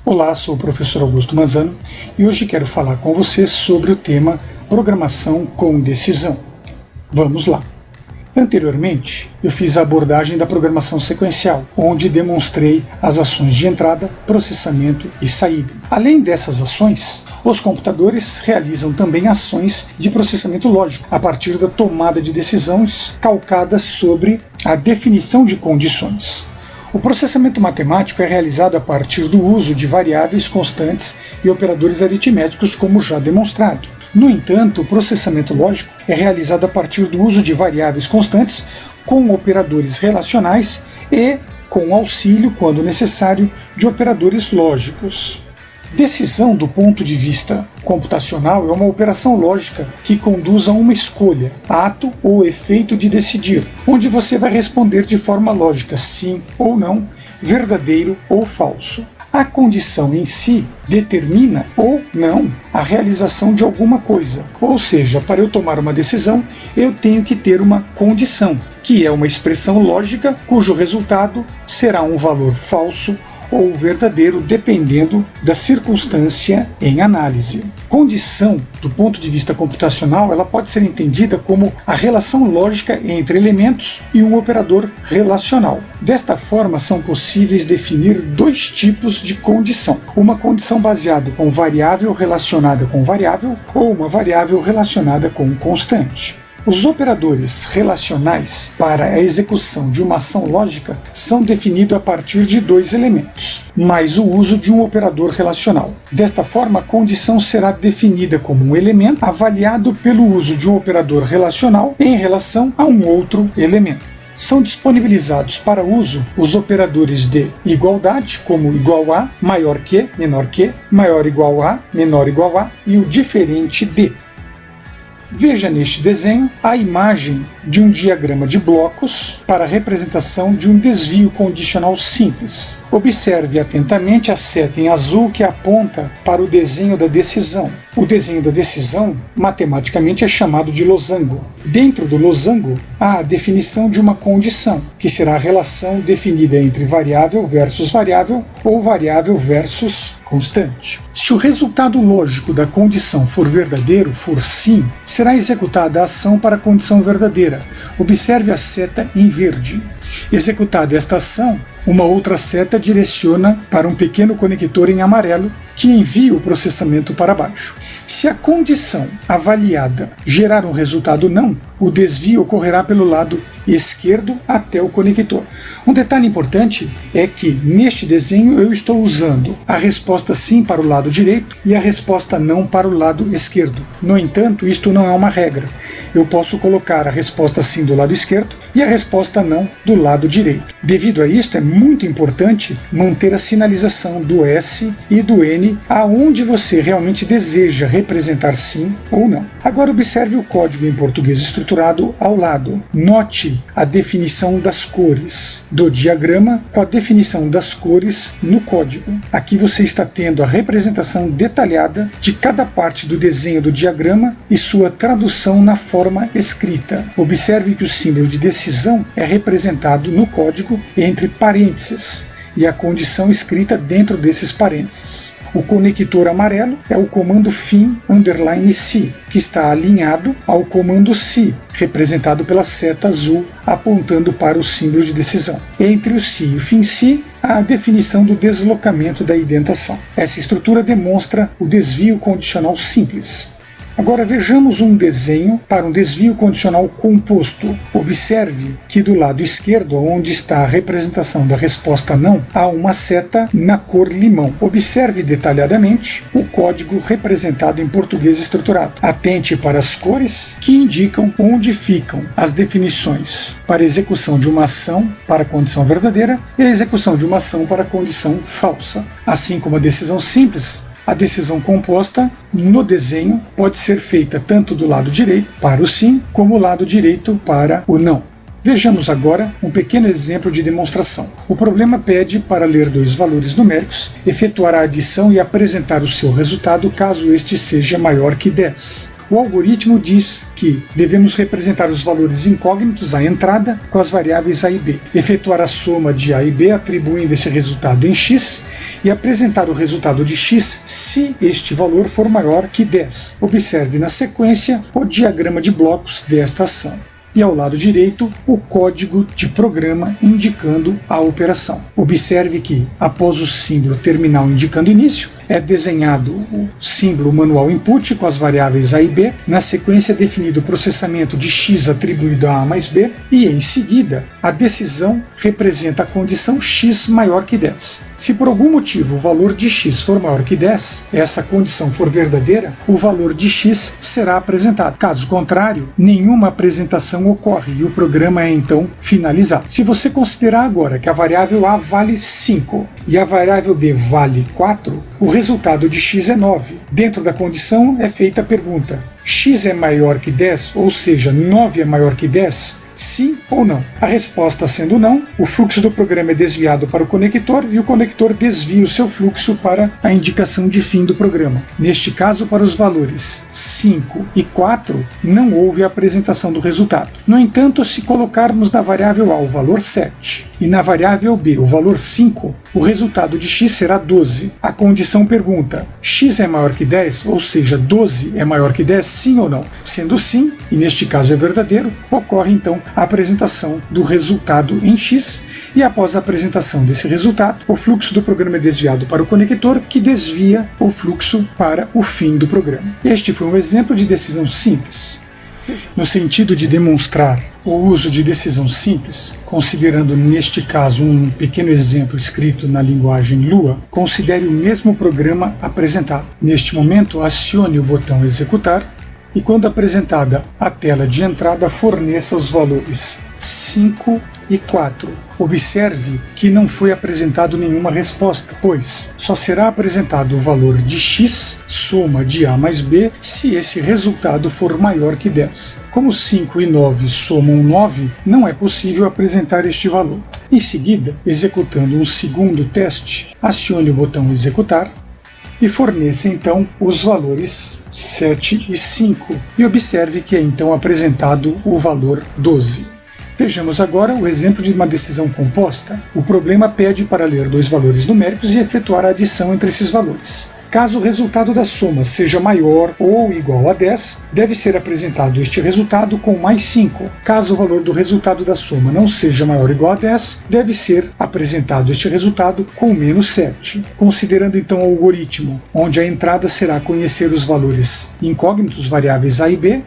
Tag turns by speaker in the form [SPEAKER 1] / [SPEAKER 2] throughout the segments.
[SPEAKER 1] Olá, sou o professor Augusto Manzano e hoje quero falar com você sobre o tema Programação com Decisão. Vamos lá! Anteriormente, eu fiz a abordagem da programação sequencial, onde demonstrei as ações de entrada, processamento e saída. Além dessas ações, os computadores realizam também ações de processamento lógico, a partir da tomada de decisões calcadas sobre a definição de condições. O processamento matemático é realizado a partir do uso de variáveis constantes e operadores aritméticos, como já demonstrado. No entanto, o processamento lógico é realizado a partir do uso de variáveis constantes com operadores relacionais e com auxílio, quando necessário, de operadores lógicos. Decisão, do ponto de vista computacional, é uma operação lógica que conduz a uma escolha, ato ou efeito de decidir, onde você vai responder de forma lógica sim ou não, verdadeiro ou falso. A condição em si determina ou não a realização de alguma coisa, ou seja, para eu tomar uma decisão, eu tenho que ter uma condição, que é uma expressão lógica cujo resultado será um valor falso ou verdadeiro, dependendo da circunstância em análise. Condição, do ponto de vista computacional, ela pode ser entendida como a relação lógica entre elementos e um operador relacional. Desta forma, são possíveis definir dois tipos de condição. Uma condição baseada com variável relacionada com variável ou uma variável relacionada com constante. Os operadores relacionais para a execução de uma ação lógica são definidos a partir de dois elementos, mais o uso de um operador relacional. Desta forma, a condição será definida como um elemento avaliado pelo uso de um operador relacional em relação a um outro elemento. São disponibilizados para uso os operadores de igualdade, como igual a, maior que, maior igual a, menor igual a e o diferente de. Veja neste desenho a imagem de um diagrama de blocos para a representação de um desvio condicional simples. Observe atentamente a seta em azul que aponta para o desenho da decisão. O desenho da decisão, matematicamente, é chamado de losango. Dentro do losango, há a definição de uma condição, que será a relação definida entre variável versus variável ou variável versus constante. Se o resultado lógico da condição for verdadeiro, for sim, será executada a ação para a condição verdadeira. Observe a seta em verde. Executada esta ação, uma outra seta direciona para um pequeno conector em amarelo que envia o processamento para baixo. Se a condição avaliada gerar um resultado não, o desvio ocorrerá pelo lado esquerdo até o conector. Um detalhe importante é que neste desenho eu estou usando a resposta sim para o lado direito e a resposta não para o lado esquerdo. No entanto, isto não é uma regra. Eu posso colocar a resposta sim do lado esquerdo e a resposta não do lado direito. Devido a isto, é muito importante manter a sinalização do S e do N aonde você realmente deseja representar sim ou não. Agora observe o código em português estruturado ao lado. Note a definição das cores do diagrama com a definição das cores no código. Aqui você está tendo a representação detalhada de cada parte do desenho do diagrama e sua tradução na forma escrita. Observe que o símbolo de decisão é representado no código entre parênteses e a condição escrita dentro desses parênteses. O conector amarelo é o comando FIM _se, que está alinhado ao comando SI, representado pela seta azul apontando para o símbolo de decisão. Entre o SI e o FIM-SI, há a definição do deslocamento da indentação. Essa estrutura demonstra o desvio condicional simples. Agora vejamos um desenho para um desvio condicional composto. Observe que do lado esquerdo, onde está a representação da resposta não, há uma seta na cor limão. Observe detalhadamente o código representado em português estruturado. Atente para as cores que indicam onde ficam as definições para a execução de uma ação para a condição verdadeira e a execução de uma ação para a condição falsa. Assim como a decisão simples, a decisão composta no desenho pode ser feita tanto do lado direito para o sim, como o lado direito para o não. Vejamos agora um pequeno exemplo de demonstração. O problema pede para ler dois valores numéricos, efetuar a adição e apresentar o seu resultado caso este seja maior que 10. O algoritmo diz que devemos representar os valores incógnitos à entrada com as variáveis a e b, efetuar a soma de a e b atribuindo esse resultado em x e apresentar o resultado de x se este valor for maior que 10. Observe na sequência o diagrama de blocos desta ação. E ao lado direito, o código de programa indicando a operação. Observe que, após o símbolo terminal indicando início, é desenhado o símbolo manual input com as variáveis a e b, na sequência é definido o processamento de x atribuído a a mais b, e em seguida, a decisão representa a condição x maior que 10. Se por algum motivo o valor de x for maior que 10, essa condição for verdadeira, o valor de x será apresentado. Caso contrário, nenhuma apresentação ocorre e o programa é então finalizado. Se você considerar agora que a variável a vale 5 e a variável b vale 4, o resultado de x é 9. Dentro da condição é feita a pergunta: x é maior que 10, ou seja, 9 é maior que 10? Sim ou não? A resposta sendo não, o fluxo do programa é desviado para o conector e o conector desvia o seu fluxo para a indicação de fim do programa. Neste caso, para os valores 5 e 4, não houve a apresentação do resultado. No entanto, se colocarmos na variável a o valor 7 e na variável b o valor 5, o resultado de x será 12. A condição pergunta: x é maior que 10, ou seja, 12 é maior que 10, sim ou não? Sendo sim, e neste caso é verdadeiro, ocorre então a apresentação do resultado em x, e após a apresentação desse resultado, o fluxo do programa é desviado para o conector, que desvia o fluxo para o fim do programa. Este foi um exemplo de decisão simples. No sentido de demonstrar o uso de decisão simples, considerando neste caso um pequeno exemplo escrito na linguagem Lua, considere o mesmo programa apresentado. Neste momento, acione o botão executar e, quando apresentada a tela de entrada, forneça os valores 5 e 4. Observe que não foi apresentado nenhuma resposta, pois só será apresentado o valor de x, soma de a mais b, se esse resultado for maior que 10. Como 5 e 9 somam 9, não é possível apresentar este valor. Em seguida, executando um segundo teste, acione o botão executar e forneça então os valores 7 e 5, e observe que é então apresentado o valor 12. Vejamos agora o exemplo de uma decisão composta. O problema pede para ler dois valores numéricos e efetuar a adição entre esses valores. Caso o resultado da soma seja maior ou igual a 10, deve ser apresentado este resultado com mais 5. Caso o valor do resultado da soma não seja maior ou igual a 10, deve ser apresentado este resultado com menos 7. Considerando então o algoritmo, onde a entrada será conhecer os valores incógnitos, variáveis a e b,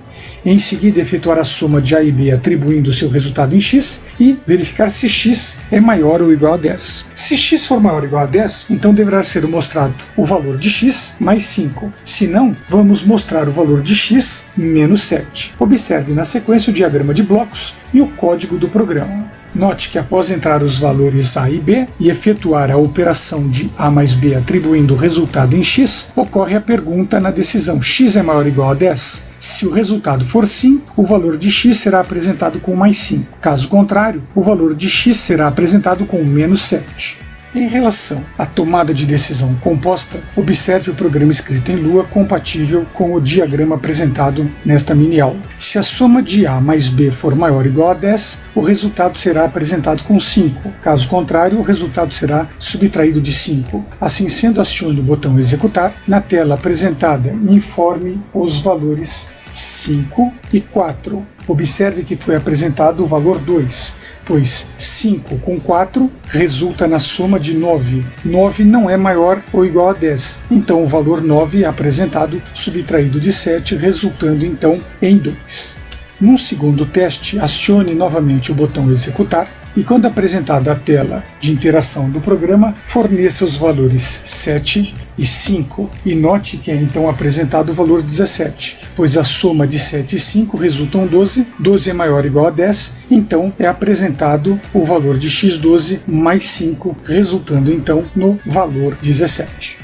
[SPEAKER 1] em seguida efetuar a soma de a e b atribuindo o seu resultado em x e verificar se x é maior ou igual a 10. Se x for maior ou igual a 10, então deverá ser mostrado o valor de x mais 5. Se não, vamos mostrar o valor de x menos 7. Observe na sequência o diagrama de blocos e o código do programa. Note que após entrar os valores a e b e efetuar a operação de a mais b atribuindo o resultado em x, ocorre a pergunta na decisão: x é maior ou igual a 10? Se o resultado for sim, o valor de x será apresentado com mais 5. Caso contrário, o valor de x será apresentado com menos 7. Em relação à tomada de decisão composta, observe o programa escrito em Lua compatível com o diagrama apresentado nesta mini-aula. Se a soma de a mais b for maior ou igual a 10, o resultado será apresentado com 5. Caso contrário, o resultado será subtraído de 5. Assim sendo, acione o botão executar. Na tela apresentada, informe os valores 5 e 4. Observe que foi apresentado o valor 2, pois 5 com 4 resulta na soma de 9. 9 não é maior ou igual a 10, então o valor 9 é apresentado subtraído de 7, resultando então em 2. Num segundo teste, acione novamente o botão executar e, quando apresentada a tela de interação do programa, forneça os valores 7 e 5, e note que é então apresentado o valor 17, pois a soma de 7 e 5 resultam 12, 12 é maior ou igual a 10, então é apresentado o valor de x12 mais 5, resultando então no valor 17.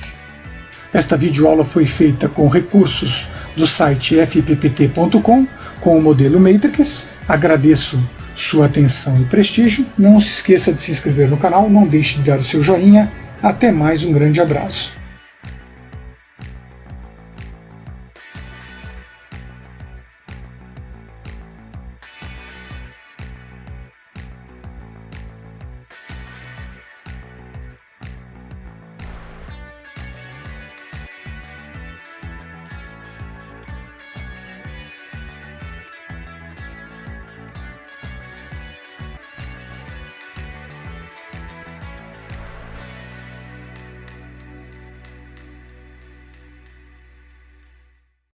[SPEAKER 1] Esta videoaula foi feita com recursos do site fppt.com com o modelo Matrix. Agradeço sua atenção e prestígio. Não se esqueça de se inscrever no canal, não deixe de dar o seu joinha. Até mais, um grande abraço.